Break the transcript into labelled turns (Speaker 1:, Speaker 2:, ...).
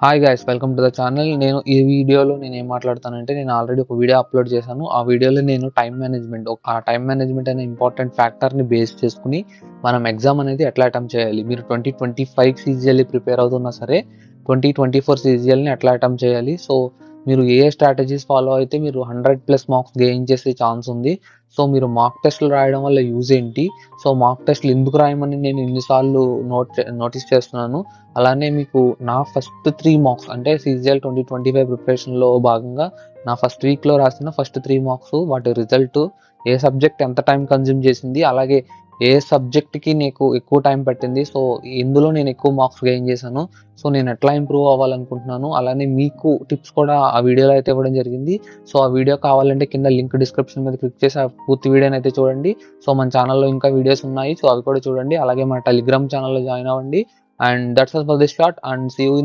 Speaker 1: Hi guys, welcome to the channel. ఈ వీడియోలో ఏం మాట్లాడతానంటే, నేను ఆల్రెడీ ఒక వీడియో అప్లోడ్ చేశాను. ఆ వీడియోలో నేను టైం మేనేజ్మెంట్ అనే ఇంపార్టెంట్ ఫ్యాక్టర్ని బేస్ చేసుకుని మనం ఎగ్జామ్ అనేది ఎట్లా అటెంప్ట్ చేయాలి. మీరు 2025 సీజీఎల్ఈ ప్రిపేర్ అవుతున్నా సరే 2024 సీజీఎల్ని ఎట్లా అటెంప్ట్ చేయాలి. సో మీరు ఏ స్ట్రాటజీస్ ఫాలో అయితే మీరు 100+ మార్క్స్ గెయిన్ చేసే ఛాన్స్ ఉంది. సో మీరు మాక్ టెస్ట్లు రాయడం వల్ల యూజ్ ఏంటి, సో మాక్ టెస్ట్లు ఎందుకు రాయమని నేను ఇన్నిసార్లు నోటీస్ చేస్తున్నాను. అలానే మీకు నా ఫస్ట్ 3 మార్క్స్ అంటే సీజీఎల్ 2025 ప్రిపరేషన్లో భాగంగా నా ఫస్ట్ వీక్లో రాసిన ఫస్ట్ 3 మార్క్స్ వాటి రిజల్ట్, ఏ సబ్జెక్ట్ ఎంత టైం కన్జ్యూమ్ చేసింది, అలాగే ఏ సబ్జెక్ట్కి నీకు ఎక్కువ టైం పట్టింది, సో ఎందులో నేను ఎక్కువ మార్క్స్ గెయిన్ చేశాను, సో నేను ఎట్లా ఇంప్రూవ్ అవ్వాలనుకుంటున్నాను, అలానే మీకు టిప్స్ కూడా ఆ వీడియోలో అయితే ఇవ్వడం జరిగింది. సో ఆ వీడియో కావాలంటే కింద లింక్ డిస్క్రిప్షన్ మీద క్లిక్ చేసి ఆ పూర్తి వీడియోని అయితే చూడండి. సో మన ఛానల్లో ఇంకా వీడియోస్ ఉన్నాయి, సో అవి కూడా చూడండి. అలాగే మన టెలిగ్రామ్ ఛానల్లో జాయిన్ అవ్వండి. And that's all for this shot, and see you in